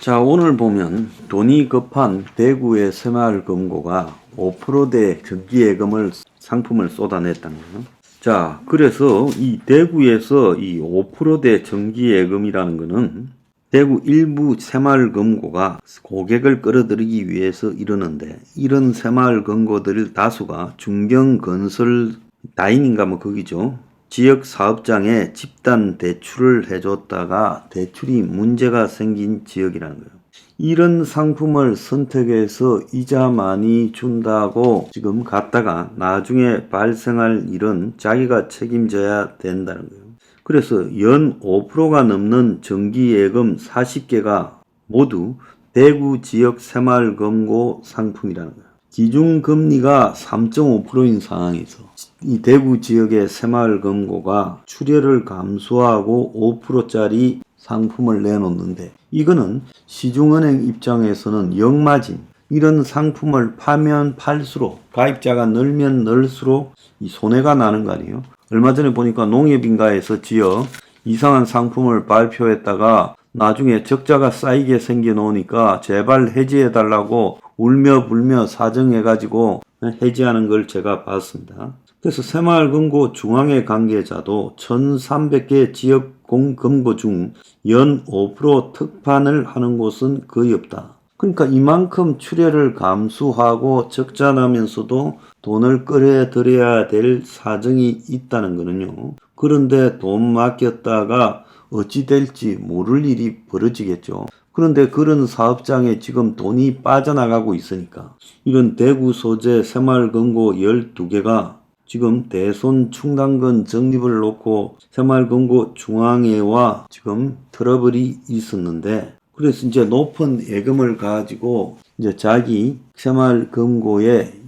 자, 오늘 보면 돈이 급한 대구의 새마을금고가 5%대 정기예금을 상품을 쏟아냈다는 거예요. 자, 그래서 이 대구에서 이 5%대 정기예금이라는 거는 대구 일부 새마을금고가 고객을 끌어들이기 위해서 이러는데, 이런 새마을금고들 다수가 중견건설 다인인가 뭐 거기죠. 지역 사업장에 집단 대출을 해줬다가 대출이 문제가 생긴 지역이라는 거예요. 이런 상품을 선택해서 이자 많이 준다고 지금 갔다가 나중에 발생할 일은 자기가 책임져야 된다는 거예요. 그래서 연 5%가 넘는 정기예금 40개가 모두 대구 지역 새마을금고 상품이라는 거예요. 기준금리가 3.5%인 상황에서 이 대구 지역의 새마을금고가 출혈을 감수하고 5%짜리 상품을 내놓는데, 이거는 시중은행 입장에서는 역마진, 이런 상품을 파면 팔수록, 가입자가 늘면 늘수록 이 손해가 나는 거 아니에요. 얼마 전에 보니까 농협인가에서 지역 이상한 상품을 발표했다가 나중에 적자가 쌓이게 생겨 놓으니까 제발 해지해달라고 울며 불며 사정해가지고 해지하는 걸 제가 봤습니다. 그래서 새마을금고 중앙회 관계자도 1300개 지역 금고 중 연 5% 특판을 하는 곳은 거의 없다. 그러니까 이만큼 출혈을 감수하고 적자 나면서도 돈을 끌어들여야 될 사정이 있다는 거는요. 그런데 돈 맡겼다가 어찌 될지 모를 일이 벌어지겠죠. 그런데 그런 사업장에 지금 돈이 빠져나가고 있으니까 이런 대구 소재 새마을금고 12개가 지금 대손 충당금 적립을 놓고 새마을금고 중앙회와 지금 트러블이 있었는데, 그래서 이제 높은 예금을 가지고 이제 자기 새마을금고의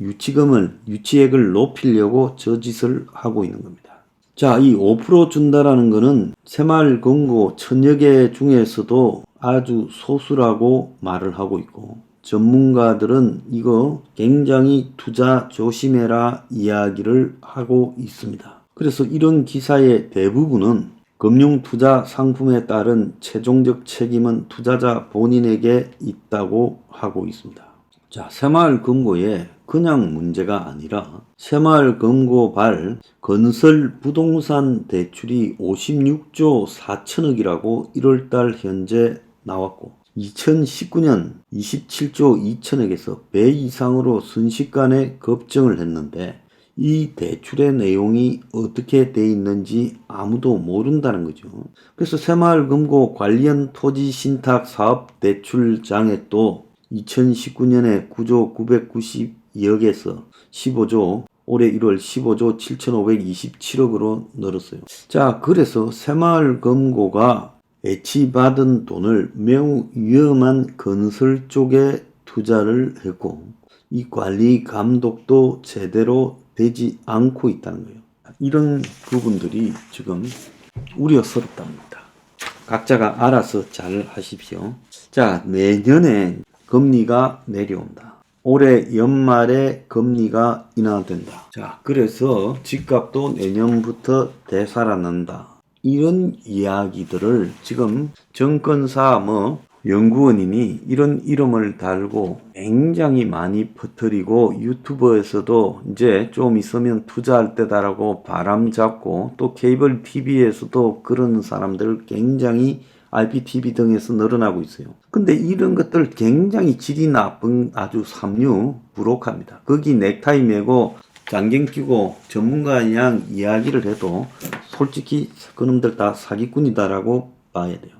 유치액을 높이려고 저 짓을 하고 있는 겁니다. 자, 이 5% 준다라는 거는 새마을금고 1000여 개 중에서도 아주 소수라고 말을 하고 있고, 전문가들은 이거 굉장히 투자 조심해라 이야기를 하고 있습니다. 그래서 이런 기사의 대부분은 금융투자 상품에 따른 최종적 책임은 투자자 본인에게 있다고 하고 있습니다. 자, 새마을금고에 그냥 문제가 아니라 새마을금고발 건설 부동산 대출이 56조 4천억이라고 1월달 현재 나왔고, 2019년 27조 2천억에서 배 이상으로 순식간에 급증을 했는데, 이 대출의 내용이 어떻게 돼 있는지 아무도 모른다는 거죠. 그래서 새마을금고 관련 토지 신탁 사업 대출 장액도 2019년에 9조 992억에서 15조, 올해 1월 15조 7,527억으로 늘었어요. 자, 그래서 새마을금고가 애치받은 돈을 매우 위험한 건설 쪽에 투자를 했고, 이 관리 감독도 제대로 되지 않고 있다는 거예요. 이런 부분들이 지금 우려스럽답니다. 각자가 알아서 잘 하십시오. 자, 내년에 금리가 내려온다. 올해 연말에 금리가 인하된다. 자, 그래서 집값도 내년부터 되살아난다. 이런 이야기들을 지금 정권사 연구원인이 이런 이름을 달고 굉장히 많이 퍼뜨리고, 유튜브에서도 이제 좀 있으면 투자할 때다라고 바람 잡고, 또 케이블 TV에서도 그런 사람들 굉장히 IPTV 등에서 늘어나고 있어요. 근데 이런 것들 굉장히 질이 나쁜 아주 삼류 부록합니다. 거기 넥타이 메고 장경 끼고 전문가 양 이야기를 해도 솔직히 그놈들 다 사기꾼이다라고 봐야 돼요.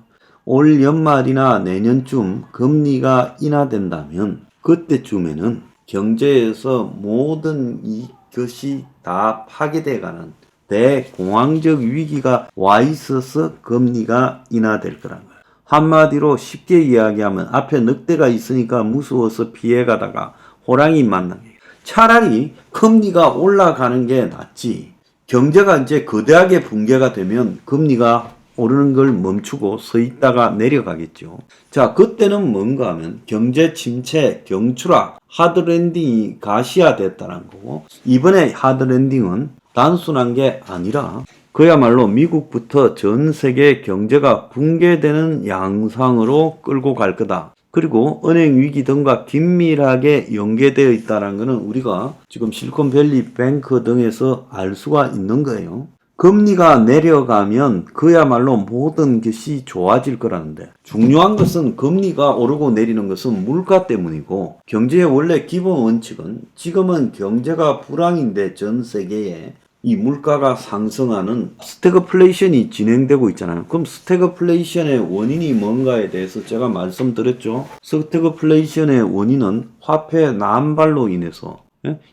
올 연말이나 내년쯤 금리가 인하된다면 그때쯤에는 경제에서 모든 이것이 다 파괴돼가는 대공황적 위기가 와 있어서 금리가 인하될 거란 거예요. 한마디로 쉽게 이야기하면 앞에 늑대가 있으니까 무서워서 피해가다가 호랑이 만나게. 차라리 금리가 올라가는 게 낫지. 경제가 이제 거대하게 붕괴가 되면 금리가 오르는 걸 멈추고 서 있다가 내려가겠죠. 자, 그때는 뭔가 하면 경제 침체, 경추락, 하드랜딩이 가시화됐다는 거고, 이번에 하드랜딩은 단순한 게 아니라 그야말로 미국부터 전 세계 경제가 붕괴되는 양상으로 끌고 갈 거다. 그리고 은행 위기 등과 긴밀하게 연계되어 있다는 것은 우리가 지금 실리콘밸리 뱅크 등에서 알 수가 있는 거예요. 금리가 내려가면 그야말로 모든 것이 좋아질 거라는데, 중요한 것은 금리가 오르고 내리는 것은 물가 때문이고, 경제의 원래 기본 원칙은 지금은 경제가 불황인데 전 세계에 이 물가가 상승하는 스태그플레이션이 진행되고 있잖아요. 그럼 스태그플레이션의 원인이 뭔가에 대해서 제가 말씀드렸죠. 스태그플레이션의 원인은 화폐 남발로 인해서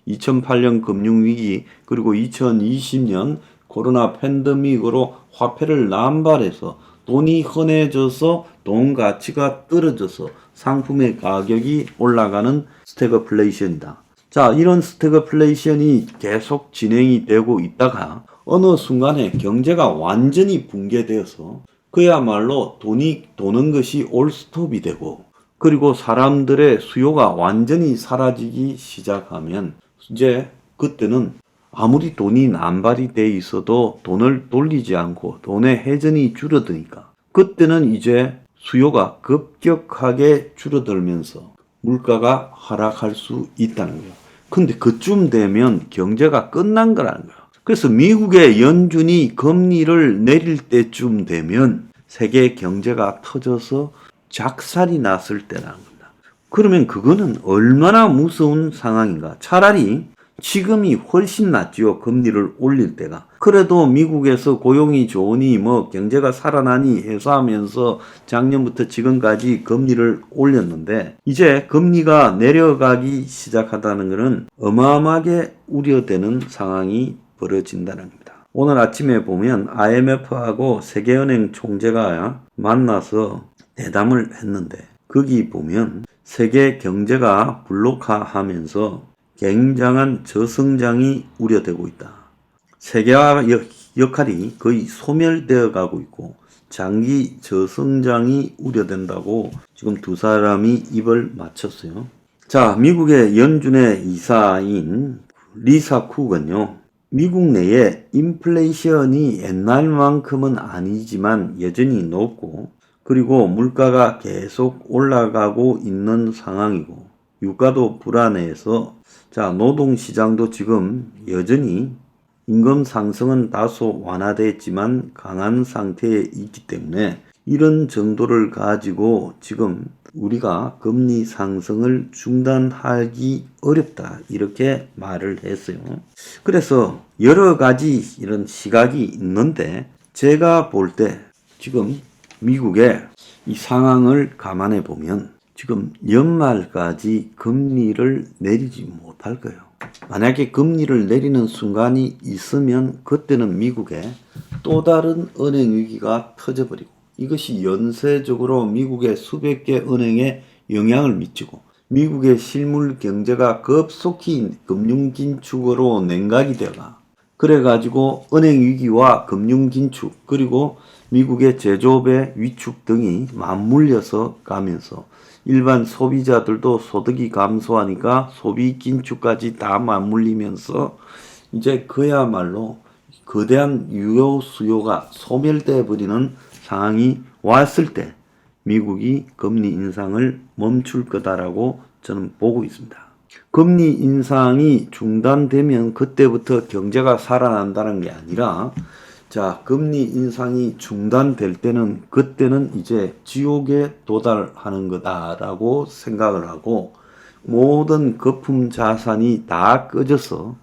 2008년 금융위기 그리고 2020년 코로나 팬데믹으로 화폐를 남발해서 돈이 흔해져서 돈 가치가 떨어져서 상품의 가격이 올라가는 스태그플레이션이다. 자, 이런 스태그플레이션이 계속 진행이 되고 있다가 어느 순간에 경제가 완전히 붕괴되어서 그야말로 돈이 도는 것이 올스톱이 되고, 그리고 사람들의 수요가 완전히 사라지기 시작하면 이제 그때는 아무리 돈이 남발이 돼 있어도 돈을 돌리지 않고 돈의 회전이 줄어드니까 그때는 이제 수요가 급격하게 줄어들면서 물가가 하락할 수 있다는 거예요. 근데 그쯤 되면 경제가 끝난 거라는 거예요. 그래서 미국의 연준이 금리를 내릴 때쯤 되면 세계 경제가 터져서 작살이 났을 때라는 겁니다. 그러면 그거는 얼마나 무서운 상황인가. 차라리 지금이 훨씬 낫지요. 금리를 올릴 때가. 그래도 미국에서 고용이 좋으니 뭐 경제가 살아나니 해서 하면서 작년부터 지금까지 금리를 올렸는데, 이제 금리가 내려가기 시작하다는 것은 어마어마하게 우려되는 상황이 벌어진다는 겁니다. 오늘 아침에 보면 IMF하고 세계은행 총재가 만나서 대담을 했는데, 거기 보면 세계 경제가 블록화하면서 굉장한 저성장이 우려되고 있다. 세계화 역할이 거의 소멸되어 가고 있고 장기 저성장이 우려된다고 지금 두 사람이 입을 맞췄어요. 자, 미국의 연준의 이사인 리사 쿡은요, 미국 내에 인플레이션이 옛날만큼은 아니지만 여전히 높고, 그리고 물가가 계속 올라가고 있는 상황이고, 유가도 불안해서, 자, 노동시장도 지금 여전히 임금 상승은 다소 완화됐지만 강한 상태에 있기 때문에 이런 정도를 가지고 지금 우리가 금리 상승을 중단하기 어렵다, 이렇게 말을 했어요. 그래서 여러 가지 이런 시각이 있는데, 제가 볼 때 지금 미국의 이 상황을 감안해 보면 지금 연말까지 금리를 내리지 못할 거예요. 만약에 금리를 내리는 순간이 있으면 그때는 미국에 또 다른 은행 위기가 터져버리고, 이것이 연쇄적으로 미국의 수백 개 은행에 영향을 미치고 미국의 실물 경제가 급속히 금융 긴축으로 냉각이 되어가, 그래가지고 은행 위기와 금융 긴축 그리고 미국의 제조업의 위축 등이 맞물려서 가면서 일반 소비자들도 소득이 감소하니까 소비 긴축까지 다 맞물리면서 이제 그야말로 거대한 유효 수요가 소멸돼 버리는 상황이 왔을 때 미국이 금리 인상을 멈출 거다라고 저는 보고 있습니다. 금리 인상이 중단되면 그때부터 경제가 살아난다는 게 아니라, 자, 금리 인상이 중단될 때는 그때는 이제 지옥에 도달하는 거다라고 생각을 하고, 모든 거품 자산이 다 꺼져서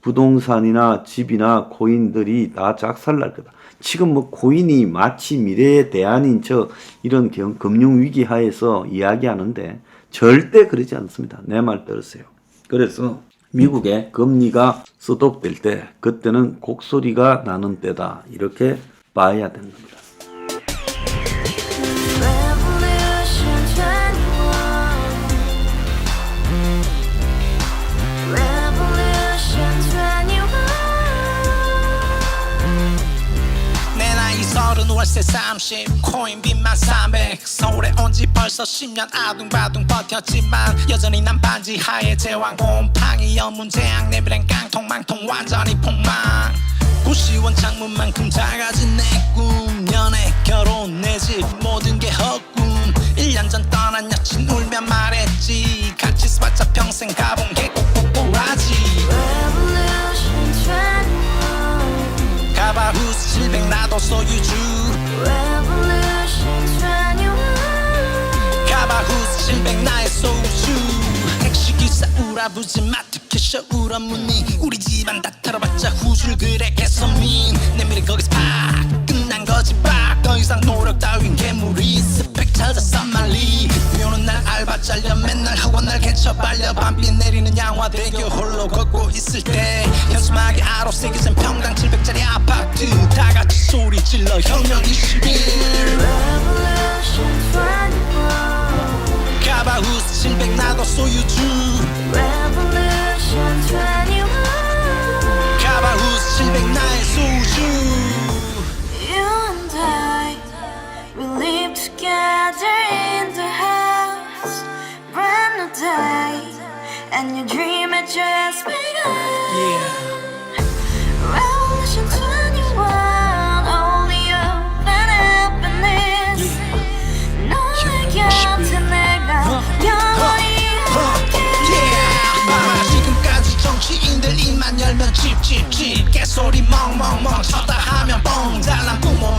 부동산이나 집이나 코인들이 다 작살날 거다. 지금 뭐 코인이 마치 미래의 대안인 척 이런 금융위기 하에서 이야기하는데 절대 그러지 않습니다. 내 말 들으세요. 그래서 미국의 금리가 스톱될 때 그때는 곡소리가 나는 때다, 이렇게 봐야 되는 겁니다. 월세 30 코인 빚만 300 서울에 온 지 벌써 10년 아둥바둥 버텼지만 여전히 난 반지 하에 제왕 곰팡이 연문제약 내 브랜 깡통망통 완전히 폭망 고시원 창문만큼 작아진 내 꿈 연애 결혼 내 집 모든 게 헛꿈 1년 전 떠난 여친 울며 말했지 같이 살자 평생 가본 게 꼭꼭꼭하지 Revolution 21 가바후스 700 나도 소유주 Revolution 21 가바후스 700 나의 소주 택시기사 우라부지 마트캐셔 울어무니 우리 집안 다 털어봤자 후줄 그래 개선민 내 미래 거기서 팍 끝난 거지 팍더 이상 노력 따윈 괴물이 스펙 찾아 쌈말리 비오는 날 알바 잘려 맨날 학원 날 개쳐 빨려 밤비 내리는 양화대교 홀로 걷고 있을 때 현수막에 아로 새겨진 평당 700짜리 아파트 다 같이 소리 질러 혁명 21 Revolution 21 가바후스 700 나도 소유주 Revolution 21 가바후스 700 나의 소주 You and I, we live together in the house. Brand new day, and your dream had just begun. Yeah. Revolution 21, only hope and happiness. 너의 곁에 내가 영원히 지금까지 정치인들 입만 열면 찝찝찝 개소리 멍멍멍 쳤다 하면 뻥 잘난 부모